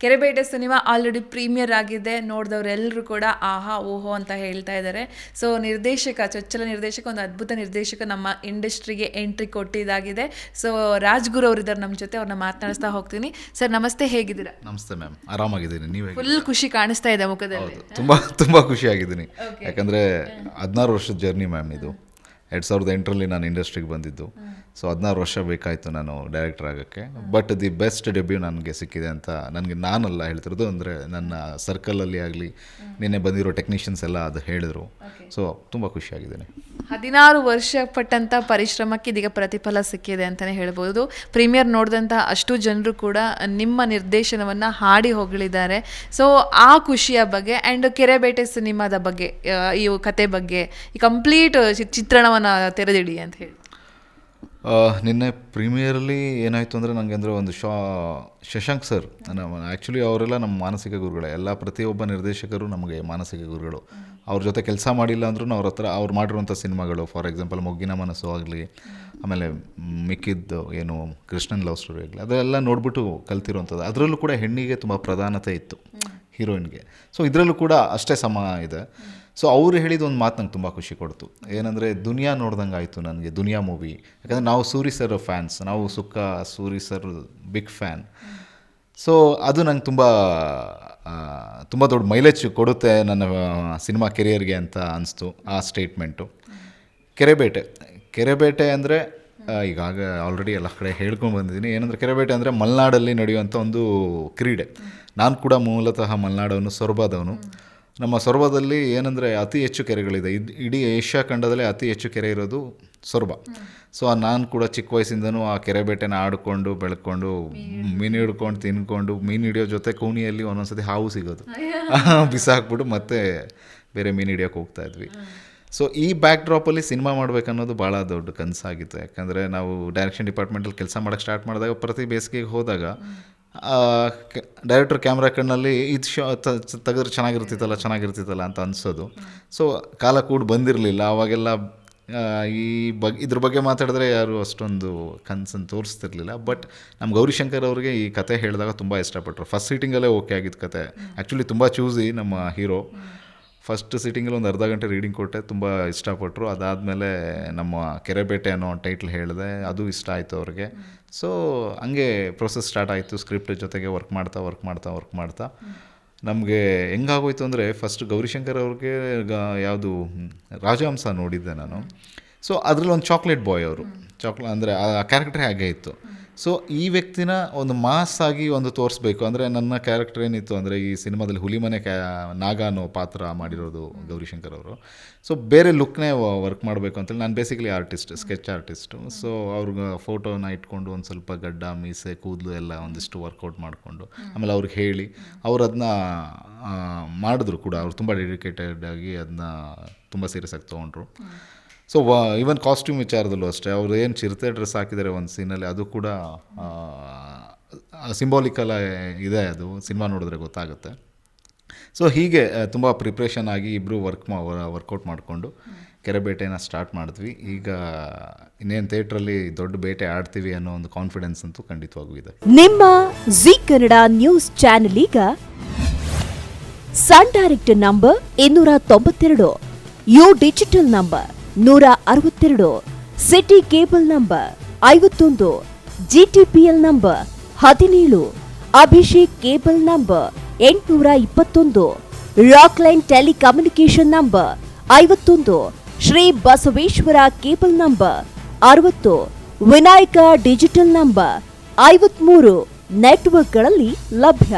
Kerebete cinema already premier ಆಗಿದೆ. ನೋಡಿದವರೆಲ್ಲರೂ ಕೂಡ ಆಹಾ ಓಹೋ ಅಂತ ಹೇಳ್ತಾ ಇದ್ದಾರೆ. ಸೊ ಚೊಚ್ಚಲ ನಿರ್ದೇಶಕ, ಒಂದು ಅದ್ಭುತ ನಿರ್ದೇಶಕ ನಮ್ಮ ಇಂಡಸ್ಟ್ರಿಗೆ ಎಂಟ್ರಿ ಕೊಟ್ಟಿದ್ದಾಗಿದೆ. ಸೊ ರಾಜ್ಗುರು ಅವರಿದ್ದಾರೆ ನಮ್ಮ ಜೊತೆ, ಅವ್ರನ್ನ ಮಾತನಾಡಿಸ್ತಾ ಹೋಗ್ತೀನಿ. ಸರ್ ನಮಸ್ತೆ, ಹೇಗಿದ್ದೀರಾ? ನಮಸ್ತೆ ಮ್ಯಾಮ್, ಆರಾಮಾಗಿದ್ದೀನಿ. ನೀವು? ಫುಲ್ ಖುಷಿ ಕಾಣಿಸ್ತಾ ಇದೆ ಮುಖದಲ್ಲಿ. ತುಂಬ ಖುಷಿಯಾಗಿದ್ದೀನಿ. ಯಾಕಂದರೆ 16 ವರ್ಷದ ಜರ್ನಿ ಮ್ಯಾಮ್ ಇದು. 2008ರಲ್ಲಿ ನಾನು ಇಂಡಸ್ಟ್ರಿಗೆ ಬಂದಿದ್ದು. ಸೊ 16 ವರ್ಷ ಬೇಕಾಯಿತು ನಾನು ಡೈರೆಕ್ಟರ್ ಆಗೋಕ್ಕೆ. ಬಟ್ ದಿ ಬೆಸ್ಟ್ ಡೆಬ್ಯೂ ನನಗೆ ಸಿಕ್ಕಿದೆ ಅಂತ ನಾನಲ್ಲ ಹೇಳ್ತಿರೋದು, ಅಂದರೆ ನನ್ನ ಸರ್ಕಲಲ್ಲಿ ಆಗಲಿ ನಿನ್ನೆ ಬಂದಿರೋ ಟೆಕ್ನಿಷಿಯನ್ಸ್ ಎಲ್ಲ ಅದು ಹೇಳಿದರು. ಸೊ ತುಂಬ ಖುಷಿಯಾಗಿದ್ದೀನಿ. 16 ವರ್ಷ ಪಟ್ಟಂಥ ಪರಿಶ್ರಮಕ್ಕೆ ಇದೀಗ ಪ್ರತಿಫಲ ಸಿಕ್ಕಿದೆ ಅಂತಲೇ ಹೇಳ್ಬೋದು. ಪ್ರೀಮಿಯರ್ ನೋಡಿದಂಥ ಅಷ್ಟು ಜನರು ಕೂಡ ನಿಮ್ಮ ನಿರ್ದೇಶನವನ್ನು ಹಾಡಿ ಹೊಗಳಿದ್ದಾರೆ. ಸೊ ಆ ಖುಷಿಯ ಬಗ್ಗೆ ಆ್ಯಂಡ್ ಕೆರೆಬೇಟೆ ಸಿನಿಮಾದ ಬಗ್ಗೆ, ಈ ಕತೆ ಬಗ್ಗೆ ಈ ಕಂಪ್ಲೀಟ್ ಚಿತ್ರಣವನ್ನು ತೆರೆದಿಡಿ ಅಂತ ಹೇಳಿ. ನಿನ್ನೆ ಪ್ರೀಮಿಯರಲ್ಲಿ ಏನಾಯಿತು ಅಂದರೆ ನನಗೆ ಅಂದರೆ ಒಂದು ಶಶಾಂಕ್ ಸರ್, ಆ್ಯಕ್ಚುಲಿ ಅವರೆಲ್ಲ ನಮ್ಮ ಮಾನಸಿಕ ಗುರುಗಳೇ. ಎಲ್ಲ ಪ್ರತಿಯೊಬ್ಬ ನಿರ್ದೇಶಕರು ನಮಗೆ ಮಾನಸಿಕ ಗುರುಗಳು. ಅವ್ರ ಜೊತೆ ಕೆಲಸ ಮಾಡಿಲ್ಲ ಅಂದ್ರೂ ಅವ್ರ ಹತ್ರ ಅವ್ರು ಮಾಡಿರುವಂಥ ಸಿನಿಮಾಗಳು, ಫಾರ್ ಎಕ್ಸಾಂಪಲ್ ಮೊಗ್ಗಿನ ಮನಸ್ಸು ಆಗಲಿ, ಆಮೇಲೆ ಮಿಕ್ಕಿದ್ದು ಏನು ಕೃಷ್ಣನ್ ಲವ್ ಸ್ಟೋರಿ ಆಗಲಿ, ಅದೆಲ್ಲ ನೋಡ್ಬಿಟ್ಟು ಕಲ್ತಿರುವಂಥದ್ದು. ಅದರಲ್ಲೂ ಕೂಡ ಹೆಣ್ಣಿಗೆ ತುಂಬ ಪ್ರಾಧಾನ್ಯತೆ ಇತ್ತು, ಹೀರೋಯಿನ್ಗೆ. ಸೊ ಇದರಲ್ಲೂ ಕೂಡ ಅಷ್ಟೇ ಸಮ ಇದೆ. ಸೊ ಅವರು ಹೇಳಿದ ಒಂದು ಮಾತು ನಂಗೆ ತುಂಬ ಖುಷಿ ಕೊಡ್ತು. ಏನಂದರೆ ದುನಿಯಾ ನೋಡ್ದಂಗೆ ಆಯಿತು ನನಗೆ, ದುನಿಯಾ ಮೂವಿ. ಯಾಕಂದರೆ ನಾವು ಸೂರಿ ಸರ್ ಫ್ಯಾನ್ಸ್, ನಾವು Suri sir big fan. So ಅದು ನಂಗೆ ತುಂಬ ದೊಡ್ಡ ಮೈಲೇಜ್ ಕೊಡುತ್ತೆ ನನ್ನ ಸಿನಿಮಾ ಕೆರಿಯರ್ಗೆ ಅಂತ ಅನಿಸ್ತು ಆ ಸ್ಟೇಟ್ಮೆಂಟು. ಕೆರೆಬೇಟೆ ಅಂದರೆ ಈಗಾಗ ಆಲ್ರೆಡಿ ಎಲ್ಲ ಕಡೆ ಹೇಳ್ಕೊಂಡು ಬಂದಿದ್ದೀನಿ. ಏನಂದರೆ ಕೆರೆಬೇಟೆ ಅಂದರೆ ಮಲೆನಾಡಲ್ಲಿ ನಡೆಯುವಂಥ ಒಂದು ಕ್ರೀಡೆ. ನಾನು ಕೂಡ ಮೂಲತಃ ಮಲೆನಾಡವನು, ಸೊರಬದವನು. ನಮ್ಮ ಸೊರಬದಲ್ಲಿ ಏನಂದರೆ ಅತಿ ಹೆಚ್ಚು ಕೆರೆಗಳಿದೆ. ಇಡೀ ಏಷ್ಯಾ ಖಂಡದಲ್ಲೇ ಅತಿ ಹೆಚ್ಚು ಕೆರೆ ಇರೋದು ಸೊರಬ. ಸೊ ನಾನು ಕೂಡ ಚಿಕ್ಕ ವಯಸ್ಸಿಂದನೂ ಆ ಕೆರೆಬೇಟೆನ ಆಡಿಕೊಂಡು ಬೆಳ್ಕೊಂಡು ಮೀನು ಹಿಡ್ಕೊಂಡು ತಿನ್ಕೊಂಡು, ಮೀನು ಹಿಡಿಯೋ ಜೊತೆ ಕೋಣಿಯಲ್ಲಿ ಒಂದೊಂದ್ಸತಿ ಹಾವು ಸಿಗೋದು, ಬಿಸಾಕ್ಬಿಟ್ಟು ಮತ್ತೆ ಬೇರೆ ಮೀನು ಹಿಡಿಯೋಕೆ ಹೋಗ್ತಾಯಿದ್ವಿ. ಸೊ ಈ ಬ್ಯಾಕ್ ಡ್ರಾಪಲ್ಲಿ ಸಿನಿಮಾ ಮಾಡಬೇಕನ್ನೋದು ಭಾಳ ದೊಡ್ಡ ಕನಸಾಗಿತ್ತು. ಯಾಕಂದರೆ ನಾವು ಡೈರೆಕ್ಷನ್ ಡಿಪಾರ್ಟ್ಮೆಂಟಲ್ಲಿ ಕೆಲಸ ಮಾಡೋಕ್ಕೆ ಸ್ಟಾರ್ಟ್ ಮಾಡಿದಾಗ ಪ್ರತಿ ಬೇಸಿಗೆಗೆ ಹೋದಾಗ ಡೈರೆಕ್ಟರ್ ಕ್ಯಾಮ್ರಾ ಕಣ್ಣಲ್ಲಿ ಇದು ತೆಗೆದ್ರೆ ಚೆನ್ನಾಗಿರ್ತಿತ್ತಲ್ಲ ಅಂತ ಅನಿಸೋದು. ಸೊ ಕಾಲ ಕೂಡ ಬಂದಿರಲಿಲ್ಲ ಆವಾಗೆಲ್ಲ. ಇದ್ರ ಬಗ್ಗೆ ಮಾತಾಡಿದ್ರೆ ಯಾರು ಅಷ್ಟೊಂದು ಕನಸನ್ನು ತೋರಿಸ್ತಿರ್ಲಿಲ್ಲ. ಬಟ್ ನಮ್ಮ ಗೌರಿಶಂಕರ್ ಅವ್ರಿಗೆ ಈ ಕತೆ ಹೇಳಿದಾಗ ತುಂಬ ಇಷ್ಟಪಟ್ಟರು. ಫಸ್ಟ್ ಸೀಟಿಂಗಲ್ಲೇ ಓಕೆ ಆಗಿದ್ದು ಕತೆ. ಆ್ಯಕ್ಚುಲಿ ತುಂಬ ಚೂಸಿ ನಮ್ಮ ಹೀರೋ. ಫಸ್ಟ್ ಸೀಟಿಂಗಲ್ಲಿ ಒಂದು ಅರ್ಧ ಗಂಟೆ ರೀಡಿಂಗ್ ಕೊಟ್ಟೆ, ತುಂಬ ಇಷ್ಟಪಟ್ಟರು. ಅದಾದಮೇಲೆ ನಮ್ಮ ಕೆರೆಬೇಟೆ ಅನ್ನೋ ಟೈಟ್ಲ್ ಹೇಳಿದೆ, ಅದು ಇಷ್ಟ ಆಯಿತು ಅವ್ರಿಗೆ. ಸೊ ಹಂಗೆ ಪ್ರೊಸೆಸ್ ಸ್ಟಾರ್ಟ್ ಆಯಿತು. ಸ್ಕ್ರಿಪ್ಟ್ ಜೊತೆಗೆ ವರ್ಕ್ ಮಾಡ್ತಾ ನಮಗೆ ಹೆಂಗಾಗೋಯ್ತು ಅಂದರೆ, ಫಸ್ಟ್ ಗೌರಿಶಂಕರ್ ಅವ್ರಿಗೆ ಯಾವುದು ರಾಜಹಂಸ ನೋಡಿದ್ದೆ ನಾನು. ಸೊ ಅದರಲ್ಲಿ ಒಂದು ಚಾಕ್ಲೇಟ್ ಬಾಯ್ ಅವರು, ಅಂದರೆ ಆ ಕ್ಯಾರೆಕ್ಟರ್ ಹಾಗೆ ಇತ್ತು. ಸೊ ಈ ವ್ಯಕ್ತಿನ ಒಂದು ಮಾಸ್ ಆಗಿ ಒಂದು ತೋರಿಸ್ಬೇಕು ಅಂದರೆ, ನನ್ನ ಕ್ಯಾರೆಕ್ಟರ್ ಏನಿತ್ತು ಅಂದರೆ, ಈ ಸಿನಿಮಾದಲ್ಲಿ ಹುಲಿಮನೆ ನಾಗ ಅನ್ನೋ ಪಾತ್ರ ಮಾಡಿರೋದು ಗೌರಿಶಂಕರ್ ಅವರು. ಸೊ ಬೇರೆ ಲುಕ್ನೇ ವರ್ಕ್ ಮಾಡಬೇಕು ಅಂತೇಳಿ, ನಾನು ಬೇಸಿಕಲಿ ಸ್ಕೆಚ್ ಆರ್ಟಿಸ್ಟು. ಸೊ ಅವ್ರಿಗೆ ಫೋಟೋನ ಇಟ್ಕೊಂಡು ಒಂದು ಸ್ವಲ್ಪ ಗಡ್ಡ, ಮೀಸೆ, ಕೂದಲು ಎಲ್ಲ ಒಂದಿಷ್ಟು ವರ್ಕೌಟ್ ಮಾಡಿಕೊಂಡು, ಆಮೇಲೆ ಅವ್ರಿಗೆ ಹೇಳಿ ಅವ್ರು ಅದನ್ನ ಮಾಡಿದ್ರು ಕೂಡ. ಅವ್ರು ತುಂಬ ಡೆಡಿಕೇಟೆಡ್ ಆಗಿ ಅದನ್ನ ತುಂಬ ಸೀರಿಯಸ್ ಆಗಿ ತೊಗೊಂಡ್ರು. ಸೊ ಈವನ್ ಕಾಸ್ಟ್ಯೂಮ್ ವಿಚಾರದಲ್ಲೂ ಅಷ್ಟೇ, ಅವರು ಏನು ಚಿರತೆ ಡ್ರೆಸ್ ಹಾಕಿದ್ದಾರೆ ಒಂದು ಸೀನಲ್ಲಿ, ಅದು ಕೂಡ ಸಿಂಬಾಲಿಕಲ್ ಇದೆ. ಅದು ಸಿನಿಮಾ ನೋಡಿದ್ರೆ ಗೊತ್ತಾಗುತ್ತೆ. ಸೊ ಹೀಗೆ ತುಂಬ ಪ್ರಿಪ್ರೇಷನ್ ಆಗಿ ಇಬ್ಬರು ವರ್ಕೌಟ್ ಮಾಡಿಕೊಂಡು ಕೆರೆಬೇಟೆನ ಸ್ಟಾರ್ಟ್ ಮಾಡಿದ್ವಿ. ಈಗ ಇನ್ನೇನು ಥಿಯೇಟ್ರಲ್ಲಿ ದೊಡ್ಡ ಬೇಟೆ ಆಡ್ತೀವಿ ಅನ್ನೋ ಒಂದು ಕಾನ್ಫಿಡೆನ್ಸ್ ಅಂತೂ ಖಂಡಿತವಾಗೂ ಇದೆ. ನಿಮ್ಮ ಜೀ ಕನ್ನಡ ನ್ಯೂಸ್ ಚಾನೆಲ್ ಈಗ Sun Direct number 292, U digital number 162, city cable number 51, GTPL number 17, Abhishek cable number 821, Rockline telecommunication number 51, Shri Basaveshwara cable number 60, Vinayaka digital number 53 ನೆಟ್ವರ್ಕ್ಗಳಲ್ಲಿ ಲಭ್ಯ.